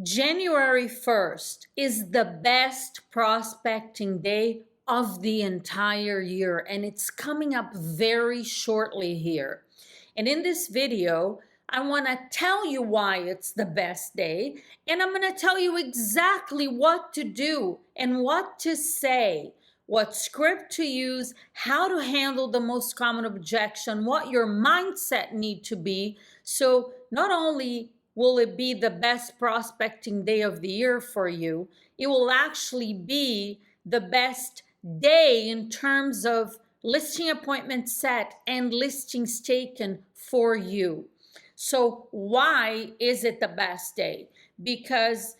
January 1st is the best prospecting day of the entire year, and it's coming up very shortly here. And in this video, I want to tell you why it's the best day, and I'm going to tell you exactly what to do and what to say, what script to use, how to handle the most common objection, what your mindset need to be. So not only will it be the best prospecting day of the year for you, it will actually be the best day in terms of listing appointments set and listings taken for you. So why is it the best day? Because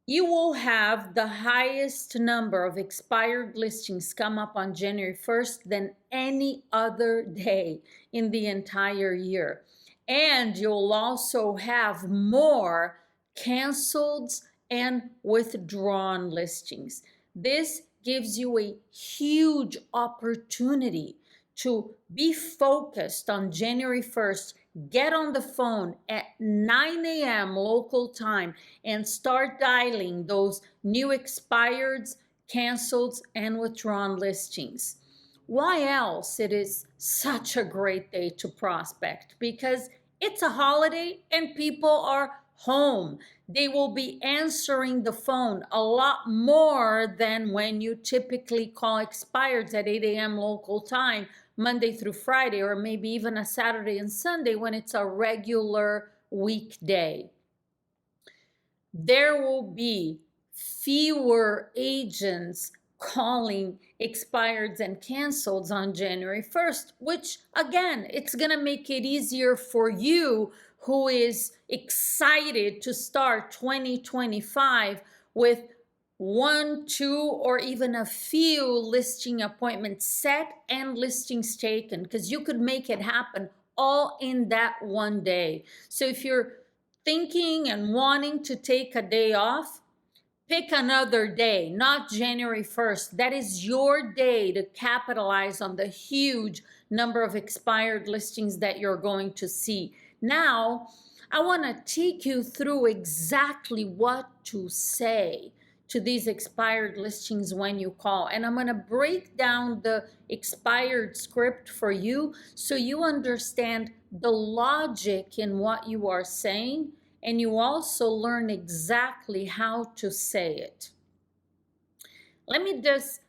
you will have the highest number of expired listings come up on January 1st than any other day in the entire year. And you'll also have more canceled and withdrawn listings. This gives you a huge opportunity to be focused on January 1st. Get on the phone at 9 a.m. local time and start dialing those new expireds, canceled, and withdrawn listings. Why else it is such a great day to prospect? Because it's a holiday and people are home. They will be answering the phone a lot more than when you typically call expireds at 8 a.m. local time, Monday through Friday, or maybe even a Saturday and Sunday when it's a regular weekday. There will be fewer agents calling expireds and canceleds on January 1st, which again, it's gonna make it easier for you who is excited to start 2025 with 1, 2, or even a few listing appointments set and listings taken, because you could make it happen all in that one day. So if you're thinking and wanting to take a day off, pick another day, not January 1st. That is your day to capitalize on the huge number of expired listings that you're going to see. Now, I want to take you through exactly what to say to these expired listings when you call. And I'm going to break down the expired script for you so you understand the logic in what you are saying, and you also learn exactly how to say it. Let me just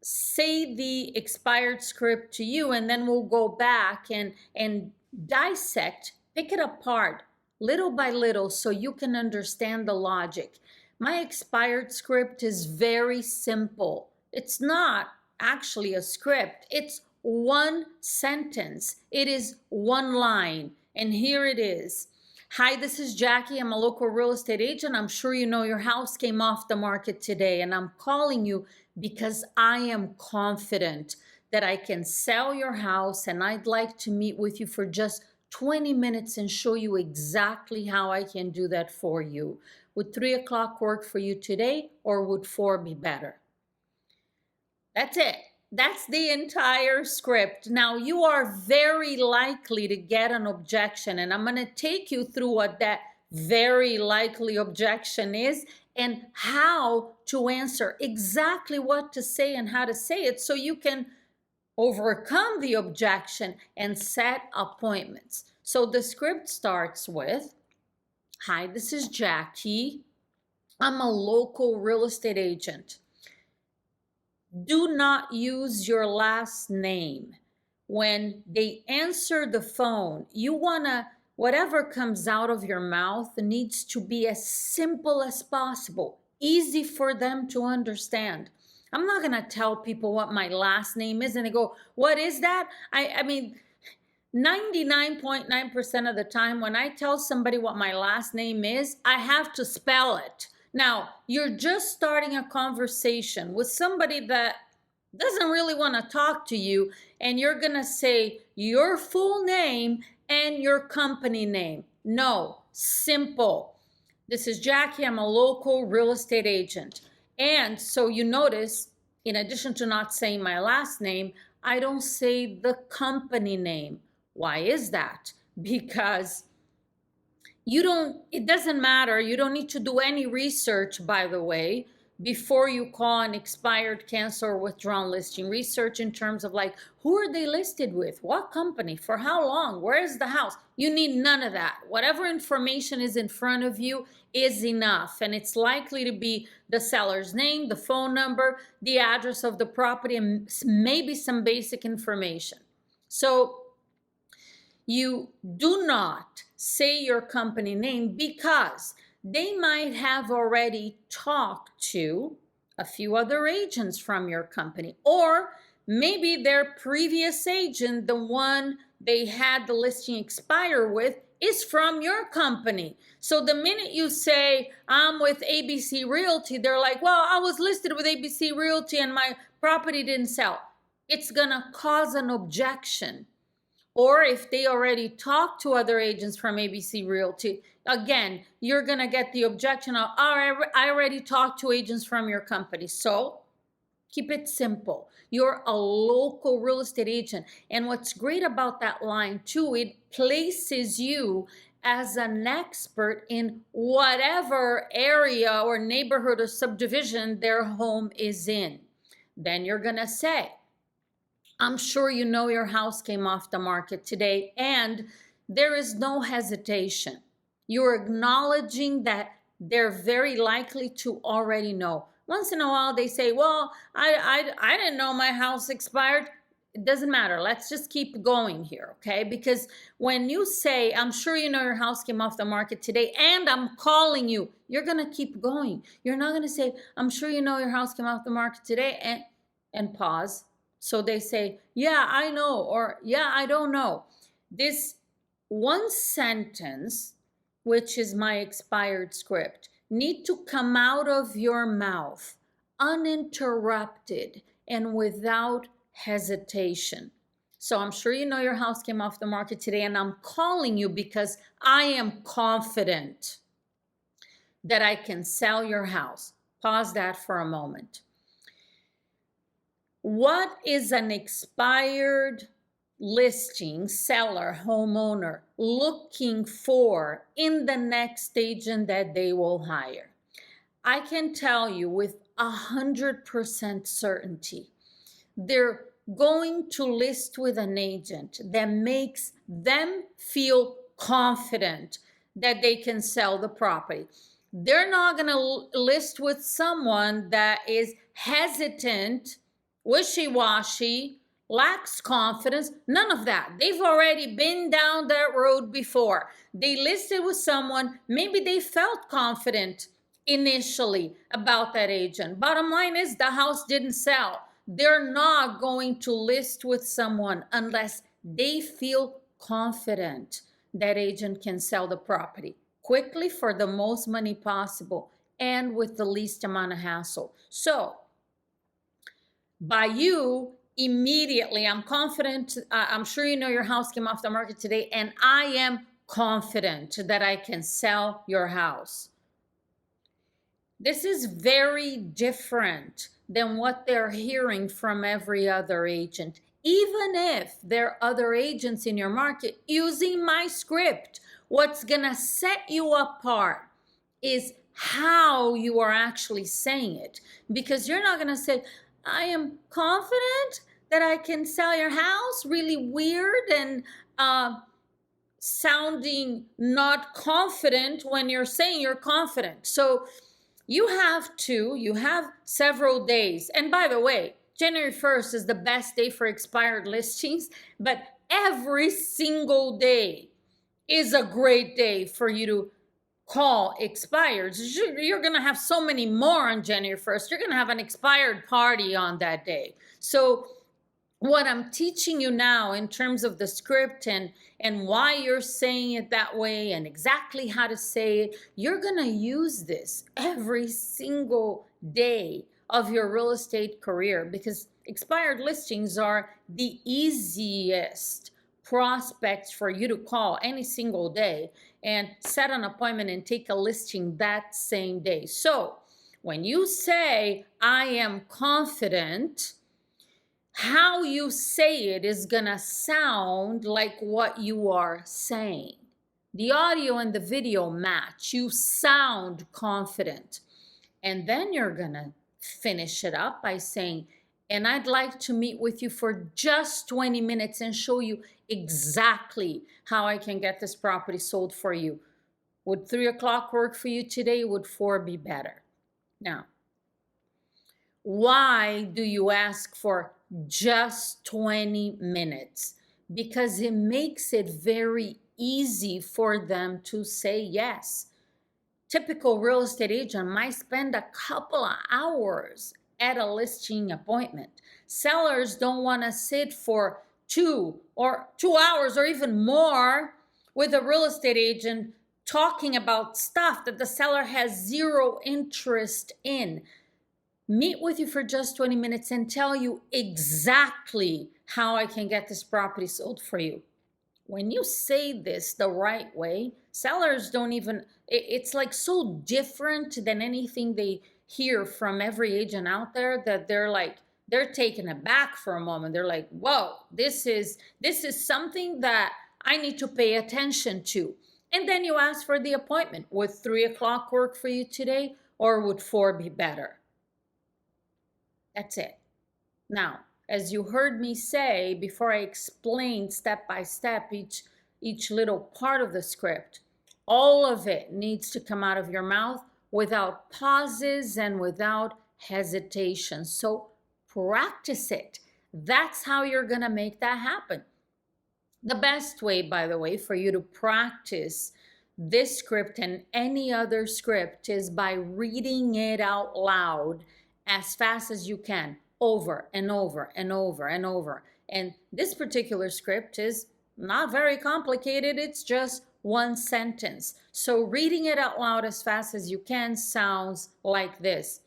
say the expired script to you, and then we'll go back and dissect, pick it apart little by little so you can understand the logic. My expired script is very simple. It's not actually a script. It's one sentence. It is one line. And here it is. Hi, this is Jackie. I'm a local real estate agent. I'm sure you know your house came off the market today, and I'm calling you because I am confident that I can sell your house, and I'd like to meet with you for just 20 minutes and show you exactly how I can do that for you. Would 3 o'clock work for you today, or would 4 be better? That's it. That's the entire script. Now, you are very likely to get an objection, and I'm going to take you through what that very likely objection is and how to answer, exactly what to say and how to say it, so you can overcome the objection and set appointments. So the script starts with, hi, this is Jackie. I'm a local real estate agent. Do not use your last name. When they answer the phone, you wanna, whatever comes out of your mouth needs to be as simple as possible, easy for them to understand. I'm not gonna tell people what my last name is and they go, what is that? I mean, 99.9% of the time when I tell somebody what my last name is, I have to spell it. Now, you're just starting a conversation with somebody that doesn't really want to talk to you, and you're going to say your full name and your company name. No, simple. This is Jackie. I'm a local real estate agent. And so you notice, in addition to not saying my last name, I don't say the company name. Why is that? Because it doesn't matter. You don't need to do any research, by the way, before you call an expired, cancel, or withdrawn listing. Research in terms of like, who are they listed with? What company? For how long? Where is the house? You need none of that. Whatever information is in front of you is enough. And it's likely to be the seller's name, the phone number, the address of the property, and maybe some basic information. So you do not say your company name because they might have already talked to a few other agents from your company, or maybe their previous agent, the one they had the listing expire with, is from your company. So the minute you say, I'm with ABC Realty, they're like, well, I was listed with ABC Realty and my property didn't sell. It's gonna cause an objection. Or if they already talked to other agents from ABC Realty, again, you're going to get the objection of, I already talked to agents from your company. So keep it simple. You're a local real estate agent. And what's great about that line too, it places you as an expert in whatever area or neighborhood or subdivision their home is in. Then you're going to say, I'm sure you know your house came off the market today, and there is no hesitation. You're acknowledging that they're very likely to already know. Once in a while they say, well, I didn't know my house expired. It doesn't matter. Let's just keep going here, okay? Because when you say, I'm sure you know your house came off the market today and I'm calling you, you're going to keep going. You're not going to say, I'm sure you know your house came off the market today and pause. So they say, yeah, I know, or yeah, I don't know. This one sentence, which is my expired script, need to come out of your mouth uninterrupted and without hesitation. So I'm sure you know your house came off the market today and I'm calling you because I am confident that I can sell your house. Pause that for a moment. What is an expired listing seller, homeowner looking for in the next agent that they will hire? I can tell you with 100% certainty, they're going to list with an agent that makes them feel confident that they can sell the property. They're not going to list with someone that is hesitant, wishy-washy, lacks confidence, none of that. They've already been down that road before. They listed with someone, maybe they felt confident initially about that agent. Bottom line is the house didn't sell. They're not going to list with someone unless they feel confident that agent can sell the property quickly for the most money possible and with the least amount of hassle. So by you immediately, I'm confident, I'm sure you know your house came off the market today, and I am confident that I can sell your house. This is very different than what they're hearing from every other agent. Even if there are other agents in your market using my script, what's gonna set you apart is how you are actually saying it. Because you're not gonna say, I am confident that I can sell your house, really weird and sounding not confident when you're saying you're confident. So you have several days. And by the way, January 1st is the best day for expired listings, but every single day is a great day for you to call expireds. You're going to have so many more on January 1st. You're going to have an expired party on that day. So what I'm teaching you now in terms of the script and why you're saying it that way and exactly how to say it, you're going to use this every single day of your real estate career, because expired listings are the easiest prospects for you to call any single day and set an appointment and take a listing that same day. So when you say, I am confident, how you say it is gonna sound like what you are saying. The audio and the video match. You sound confident. And then you're gonna finish it up by saying, and I'd like to meet with you for just 20 minutes and show you exactly how I can get this property sold for you. Would 3 o'clock work for you today? Would 4 be better? Now, why do you ask for just 20 minutes? Because it makes it very easy for them to say yes. Typical real estate agent might spend a couple of hours at a listing appointment. Sellers don't want to sit for 2 hours or even more with a real estate agent talking about stuff that the seller has zero interest in. Meet with you for just 20 minutes and tell you exactly how I can get this property sold for you. When you say this the right way, sellers don't even, it's like so different than anything they hear from every agent out there that they're taken aback for a moment. They're like, whoa, this is something that I need to pay attention to. And then you ask for the appointment. Would 3 o'clock work for you today, or would 4 be better? That's it. Now, as you heard me say before I explained step by step each little part of the script, all of it needs to come out of your mouth without pauses and without hesitation. So practice it. That's how you're going to make that happen. The best way, by the way, for you to practice this script and any other script is by reading it out loud as fast as you can, over and over and over and over. And this particular script is not very complicated. It's just one sentence. So reading it out loud as fast as you can sounds like this.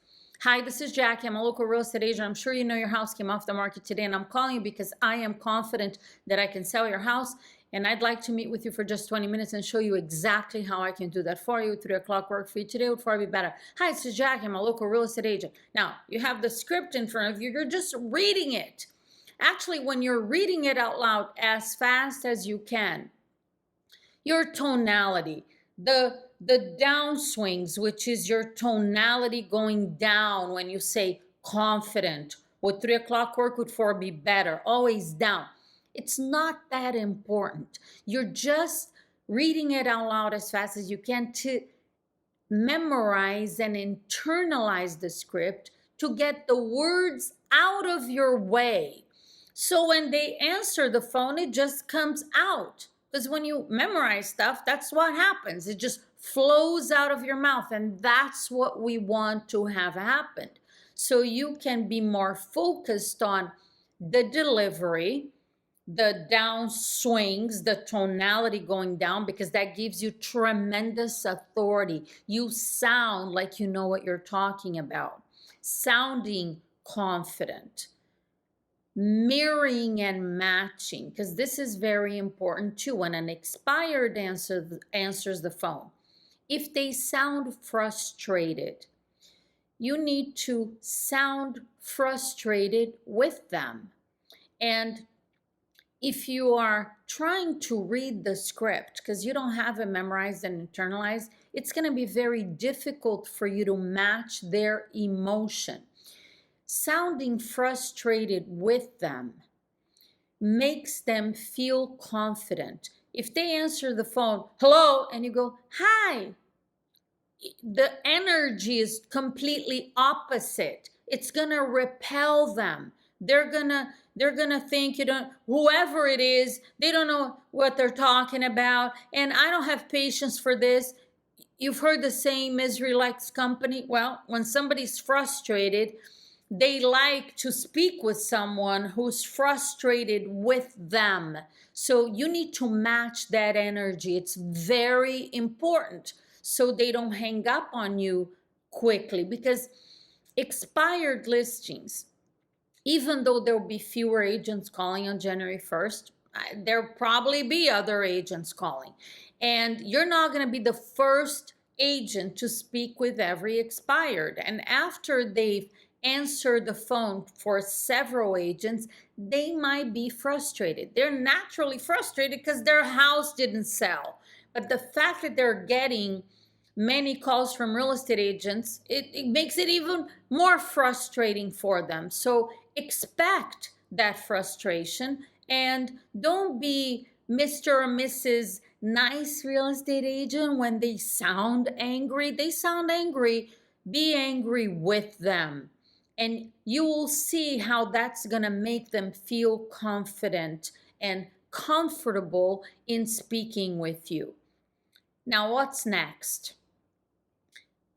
Hi, this is Jackie. I'm a local real estate agent. I'm sure you know your house came off the market today, and I'm calling you because I am confident that I can sell your house, and I'd like to meet with you for just 20 minutes and show you exactly how I can do that for you. 3 o'clock work for you today? Would 4 be better? Hi, this is Jackie. I'm a local real estate agent. Now, you have the script in front of you. You're just reading it. Actually, when you're reading it out loud as fast as you can, your tonality, the downswings, which is your tonality going down when you say confident. Would 3 o'clock work? Would 4 be better? Always down. It's not that important. You're just reading it out loud as fast as you can to memorize and internalize the script, to get the words out of your way. So when they answer the phone, it just comes out. Because when you memorize stuff, that's what happens. It just flows out of your mouth. And that's what we want to have happen. So you can be more focused on the delivery, the downswings, the tonality going down, because that gives you tremendous authority. You sound like you know what you're talking about. Sounding confident. Mirroring and matching, because this is very important too. When an expired answers the phone, if they sound frustrated, you need to sound frustrated with them. And if you are trying to read the script because you don't have it memorized and internalized, it's going to be very difficult for you to match their emotion. Sounding frustrated with them makes them feel confident. If they answer the phone, hello, and you go, hi, the energy is completely opposite. It's gonna repel them. They're gonna think, whoever it is, they don't know what they're talking about, and I don't have patience for this. You've heard the saying, misery likes company. Well, when somebody's frustrated, they like to speak with someone who's frustrated with them. So you need to match that energy. It's very important so they don't hang up on you quickly, because expired listings, even though there'll be fewer agents calling on January 1st, there'll probably be other agents calling. And you're not going to be the first agent to speak with every expired. And after they've answered the phone for several agents, they might be frustrated. They're naturally frustrated because their house didn't sell. But the fact that they're getting many calls from real estate agents, it makes it even more frustrating for them. So expect that frustration and don't be Mr. or Mrs. Nice real estate agent when they sound angry. They sound angry. Be angry with them. And you will see how that's going to make them feel confident and comfortable in speaking with you. Now, what's next?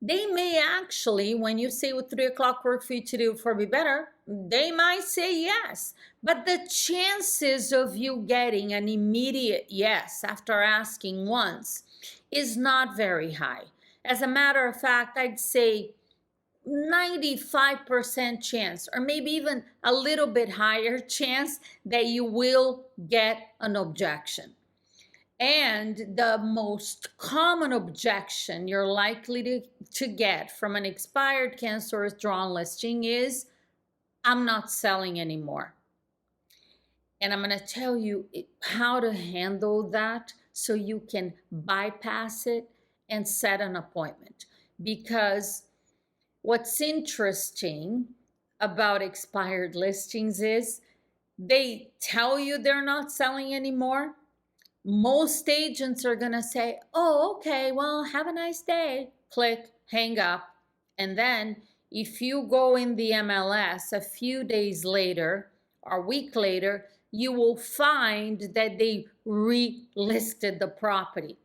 They may actually, when you say would 3 o'clock work for you to do for me better, they might say yes. But the chances of you getting an immediate yes after asking once is not very high. As a matter of fact, I'd say 95% chance, or maybe even a little bit higher chance that you will get an objection. And the most common objection you're likely to get from an expired, canceled, or withdrawn listing is, I'm not selling anymore. And I'm going to tell you how to handle that so you can bypass it and set an appointment. Because what's interesting about expired listings is they tell you they're not selling anymore. Most agents are going to say, oh, okay, well, have a nice day. Click, hang up. And then if you go in the MLS a few days later or a week later, you will find that they relisted the property.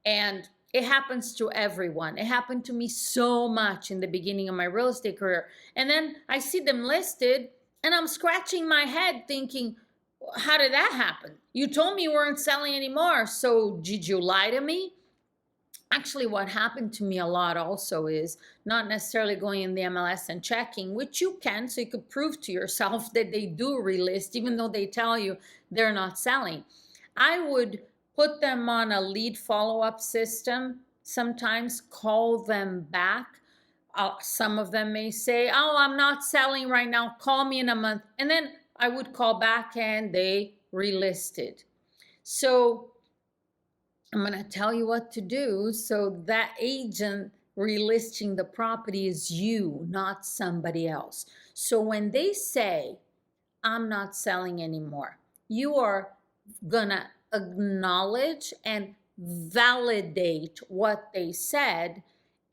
And it happens to everyone. It happened to me so much in the beginning of my real estate career. And then I see them listed and I'm scratching my head thinking, how did that happen? You told me you weren't selling anymore. So did you lie to me? Actually, what happened to me a lot also is not necessarily going in the MLS and checking, which you can, so you could prove to yourself that they do relist, even though they tell you they're not selling. I would put them on a lead follow-up system, sometimes call them back. Some of them may say, oh, I'm not selling right now, call me in a month. And then I would call back and they relisted. So I'm going to tell you what to do. So that agent relisting the property is you, not somebody else. So when they say, I'm not selling anymore, you are going to acknowledge and validate what they said,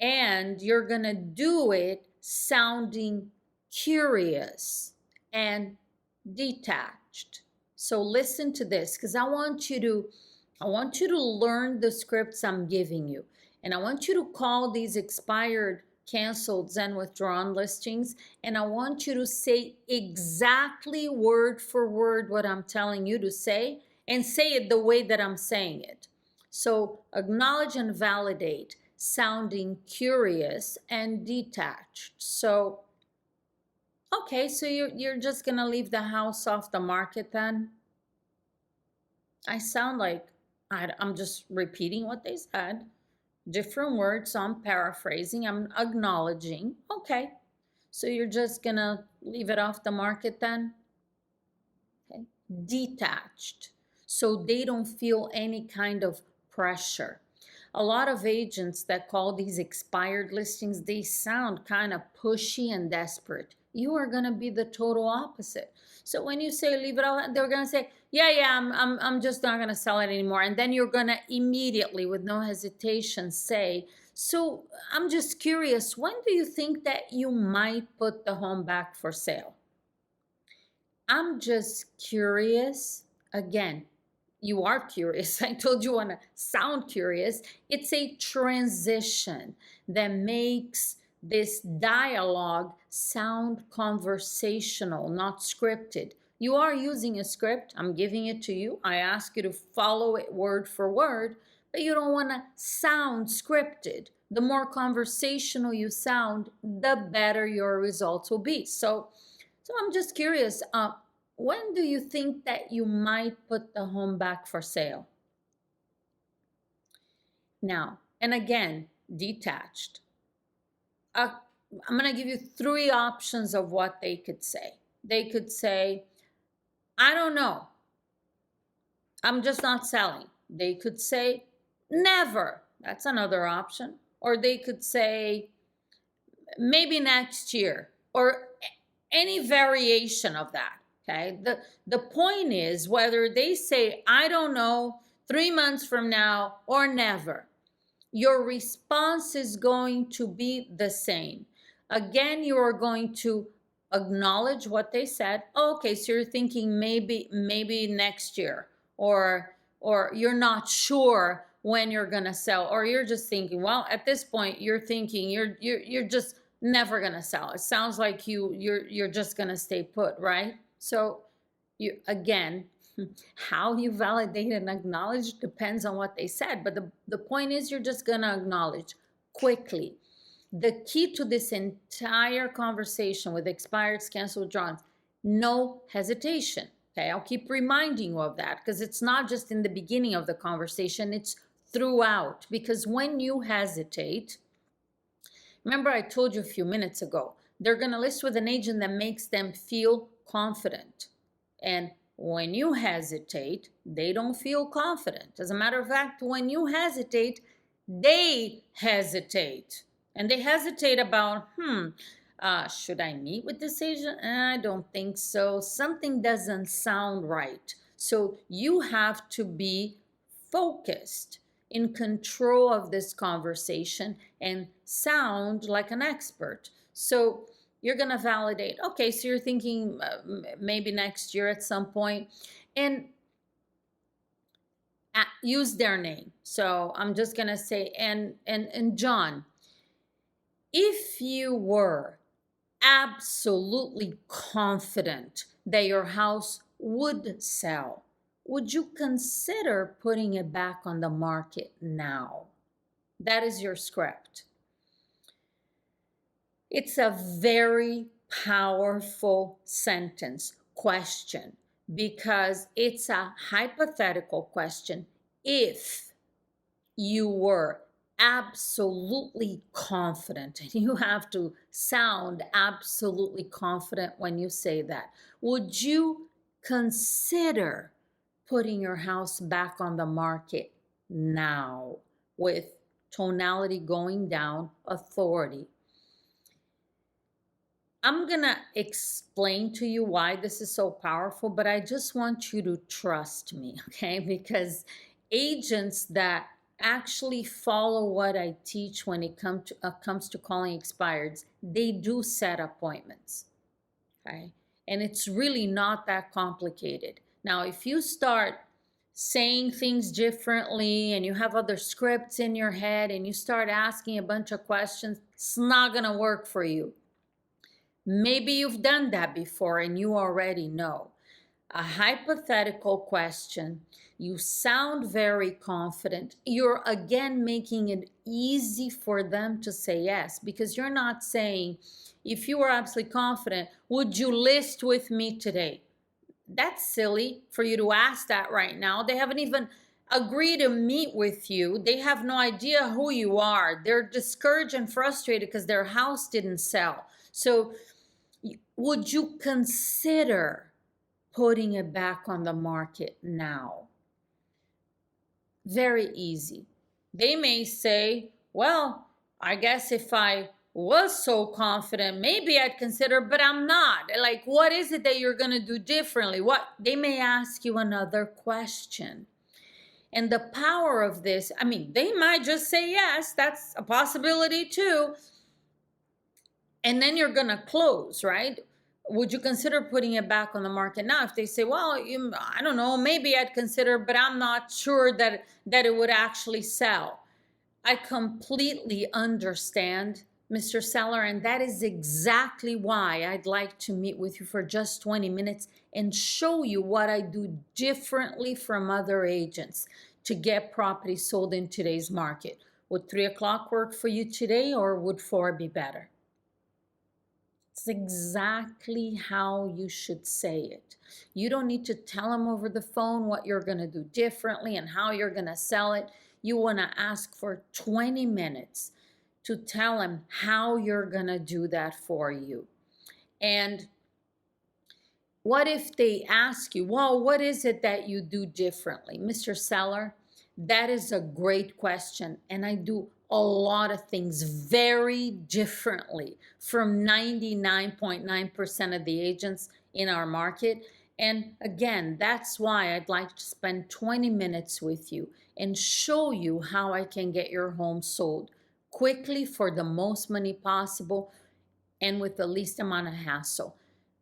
and you're going to do it sounding curious and detached. So listen to this, because I want you to learn the scripts I'm giving you. And I want you to call these expired, canceled, and withdrawn listings. And I want you to say exactly word for word what I'm telling you to say, and say it the way that I'm saying it. So acknowledge and validate, sounding curious and detached. So, okay, so you're just gonna leave the house off the market then? I sound like I'm just repeating what they said. Different words, so I'm paraphrasing, I'm acknowledging. Okay, so you're just gonna leave it off the market then? Okay, detached, so they don't feel any kind of pressure. A lot of agents that call these expired listings, they sound kind of pushy and desperate. You are going to be the total opposite. So when you say leave it out, they're going to say, yeah, I'm just not going to sell it anymore. And then you're going to immediately, with no hesitation, say, so I'm just curious, when do you think that you might put the home back for sale? I'm just curious. Again, you are curious. I told you want to sound curious. It's a transition that makes this dialogue sound conversational, not scripted. You are using a script. I'm giving it to you. I ask you to follow it word for word, but you don't want to sound scripted. The more conversational you sound, the better your results will be. So I'm just curious, when do you think that you might put the home back for sale? Now, and again, detached. I'm going to give you 3 options of what they could say. They could say, I don't know, I'm just not selling. They could say, never. That's another option. Or they could say, maybe next year, or any variation of that. Okay. The point is, whether they say, I don't know, 3 months from now, or never, your response is going to be the same. Again, you are going to acknowledge what they said. Oh, okay, so you're thinking maybe next year, or you're not sure when you're gonna sell, or you're just thinking, well, at this point you're thinking you're just never gonna sell. It sounds like you're just gonna stay put, right? So you, again, how you validate and acknowledge depends on what they said, but the point is, you're just gonna acknowledge quickly. The key to this entire conversation with expired, canceled, withdrawn, no hesitation. Okay, I'll keep reminding you of that, because it's not just in the beginning of the conversation, it's throughout. Because when you hesitate, remember I told you a few minutes ago, they're going to list with an agent that makes them feel confident. And when you hesitate, they don't feel confident. As a matter of fact, when you hesitate, they hesitate. And they hesitate about, should I meet with this agent? I don't think so. Something doesn't sound right. So you have to be focused, in control of this conversation, and sound like an expert. So you're going to validate. Okay, so you're thinking maybe next year at some point, and use their name. So I'm just going to say, and John, if you were absolutely confident that your house would sell, would you consider putting it back on the market now? That is your script. It's a very powerful sentence, question, because it's a hypothetical question. If you were absolutely confident, and you have to sound absolutely confident when you say that, would you consider putting your house back on the market now, with tonality going down, authority? I'm going to explain to you why this is so powerful, but I just want you to trust me, okay? Because agents that actually follow what I teach when it comes to calling expireds, they do set appointments, okay? And it's really not that complicated. Now, if you start saying things differently and you have other scripts in your head and you start asking a bunch of questions, it's not going to work for you. Maybe you've done that before and you already know. A hypothetical question, you sound very confident. You're again making it easy for them to say yes, because you're not saying, if you were absolutely confident, would you list with me today? That's silly for you to ask that right now. They haven't even agreed to meet with you. They have no idea who you are. They're discouraged and frustrated because their house didn't sell. So would you consider putting it back on the market now? Very easy. They may say, well, I guess if I was so confident, maybe I'd consider, but I'm not. Like, what is it that you're going to do differently? What? They may ask you another question. And the power of this, I mean, they might just say yes, that's a possibility too. And then you're going to close, right? Would you consider putting it back on the market now? If they say, well, I don't know, maybe I'd consider, but I'm not sure that it would actually sell. I completely understand, Mr. Seller, and that is exactly why I'd like to meet with you for just 20 minutes and show you what I do differently from other agents to get property sold in today's market. Would 3 o'clock work for you today, or would 4 be better? It's exactly how you should say it. You don't need to tell them over the phone what you're going to do differently and how you're going to sell it. You want to ask for 20 minutes to tell them how you're going to do that for you. And what if they ask you, well, what is it that you do differently? Mr. Seller, That is a great question. And I do a lot of things very differently from 99.9% of the agents in our market. And again, that's why I'd like to spend 20 minutes with you and show you how I can get your home sold quickly for the most money possible and with the least amount of hassle.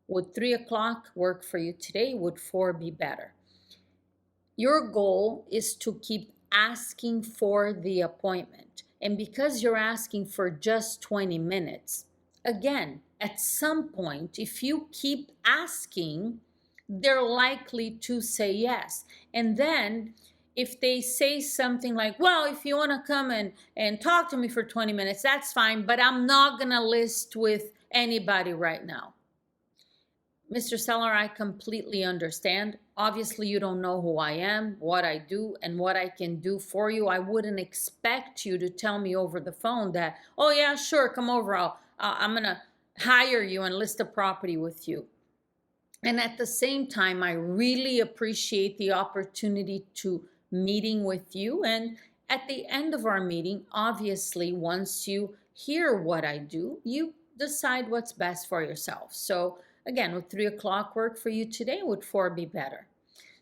Would 3 o'clock work for you today? Would 4 be better? Your goal is to keep asking for the appointment. And because you're asking for just 20 minutes, again, at some point, if you keep asking, they're likely to say yes. And then if they say something like, well, if you want to come and talk to me for 20 minutes, that's fine, but I'm not going to list with anybody right now. Mr. Seller, I completely understand. Obviously, you don't know who I am, what I do, and what I can do for you. I wouldn't expect you to tell me over the phone that, oh yeah, sure, come over. I'm going to hire you and list a property with you. And at the same time, I really appreciate the opportunity to meeting with you. And at the end of our meeting, obviously, once you hear what I do, you decide what's best for yourself. So again, would 3 o'clock work for you today? Would 4 be better?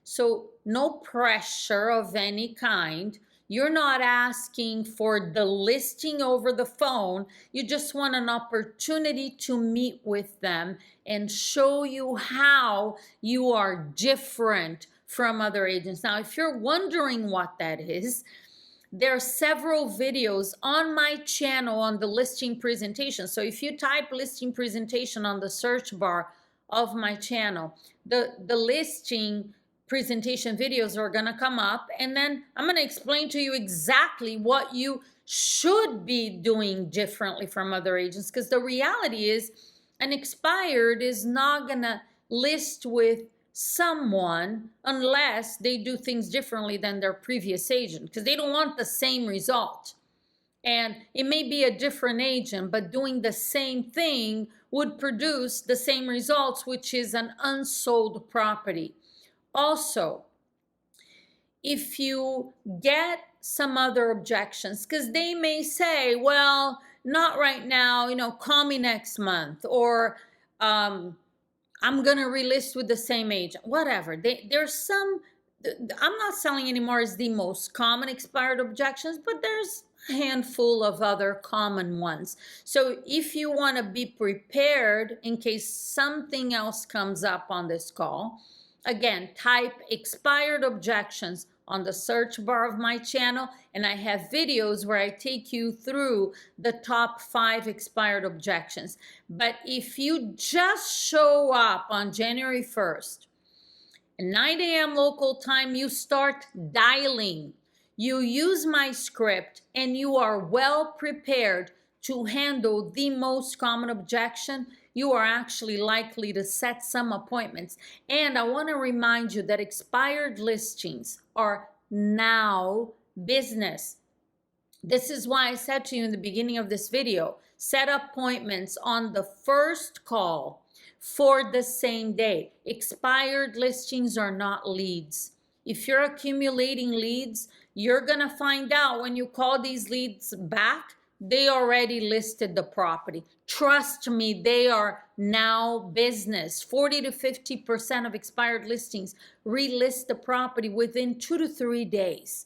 So no pressure of any kind. You're not asking for the listing over the phone. You just want an opportunity to meet with them and show you how you are different from other agents. Now, if you're wondering what that is, there are several videos on my channel on the listing presentation. So if you type listing presentation on the search bar of my channel, the listing presentation videos are going to come up, and then I'm going to explain to you exactly what you should be doing differently from other agents, because the reality is an expired is not going to list with someone unless they do things differently than their previous agent, because they don't want the same result. And it may be a different agent, but doing the same thing would produce the same results, which is an unsold property. Also, if you get some other objections, because they may say, well, not right now, call me next month, or I'm going to relist with the same agent, whatever. There's some, I'm not selling anymore is the most common expired objections, but there's a handful of other common ones. So if you want to be prepared in case something else comes up on this call, again, type expired objections on the search bar of my channel, and I have videos where I take you through the top 5 expired objections. But if you just show up on January 1st, at 9 a.m. local time, you start dialing, you use my script, and you are well prepared to handle the most common objection, you are actually likely to set some appointments. And I want to remind you that expired listings are now business. This is why I said to you in the beginning of this video, set appointments on the first call for the same day. Expired listings are not leads. If you're accumulating leads, you're going to find out when you call these leads back, they already listed the property. Trust me, they are now business. 40 to 50% of expired listings relist the property within 2 to 3 days.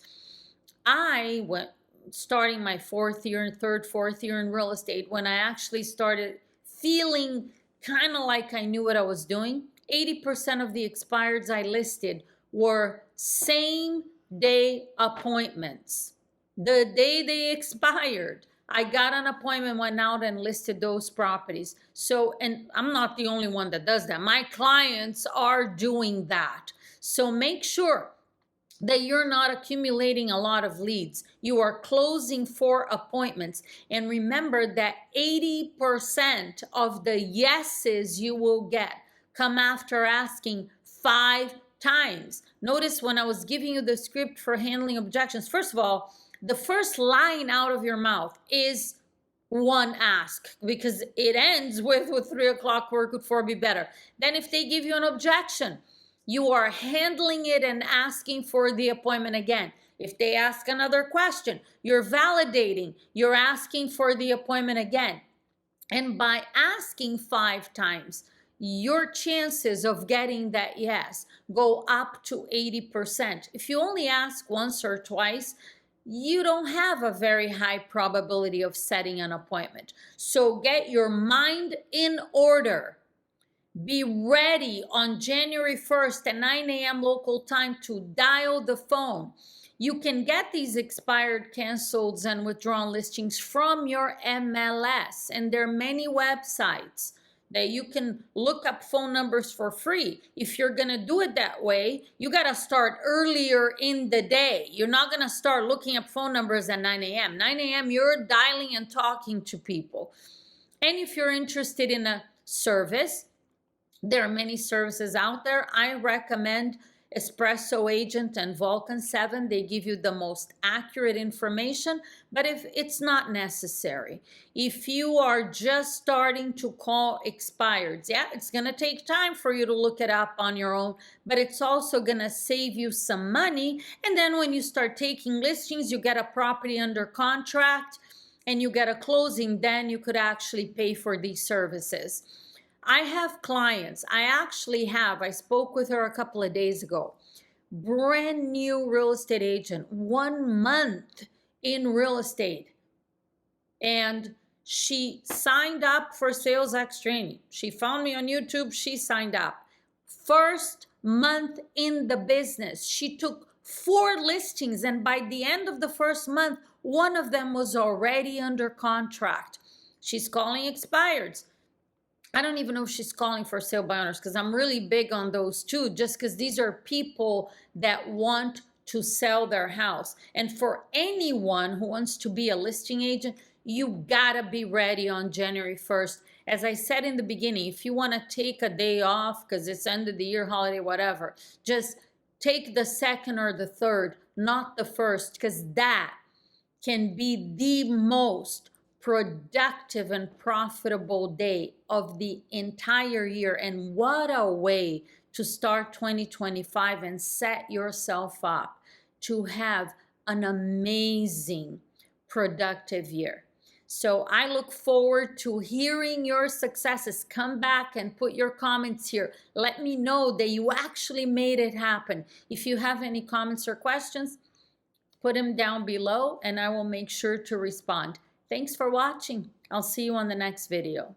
I went starting my fourth year in real estate, when I actually started feeling kind of like I knew what I was doing. 80% of the expireds I listed were same day appointments. The day they expired, I got an appointment, went out and listed those properties. So, and I'm not the only one that does that. My clients are doing that. So make sure that you're not accumulating a lot of leads. You are closing for appointments. And remember that 80% of the yeses you will get come after asking 5 times. Notice when I was giving you the script for handling objections, first of all, the first line out of your mouth is one ask, because it ends with 3 o'clock work, would 4 be better. Then if they give you an objection, you are handling it and asking for the appointment again. If they ask another question, you're validating, you're asking for the appointment again. And by asking 5 times, your chances of getting that yes go up to 80%. If you only ask once or twice, you don't have a very high probability of setting an appointment. So get your mind in order. Be ready on January 1st at 9 a.m. local time to dial the phone. You can get these expired, canceled, and withdrawn listings from your MLS, and there are many websites that you can look up phone numbers for free. If you're gonna do it that way, you gotta start earlier in the day. You're not gonna start looking up phone numbers at 9 a.m. 9 a.m. you're dialing and talking to people. And if you're interested in a service, there are many services out there. I recommend Espresso Agent and Vulcan 7. They give you the most accurate information, but if it's not necessary, if you are just starting to call expireds, yeah, it's going to take time for you to look it up on your own, but it's also going to save you some money. And then when you start taking listings, you get a property under contract and you get a closing, then you could actually pay for these services. I have clients, I spoke with her a couple of days ago, brand new real estate agent, 1 month in real estate. And she signed up for Sales X training. She found me on YouTube, she signed up. First month in the business, she took 4 listings, and by the end of the first month, one of them was already under contract. She's calling expireds. I don't even know if she's calling for sale by owners, because I'm really big on those too, just because these are people that want to sell their house. And for anyone who wants to be a listing agent, you gotta be ready on January 1st. As I said in the beginning, if you want to take a day off because it's end of the year holiday, whatever, just take the 2nd or the 3rd, not the 1st, because that can be the most productive and profitable day of the entire year. And what a way to start 2025 and set yourself up to have an amazing productive year. So I look forward to hearing your successes. Come back and put your comments here. Let me know that you actually made it happen. If you have any comments or questions, put them down below and I will make sure to respond. Thanks for watching. I'll see you on the next video.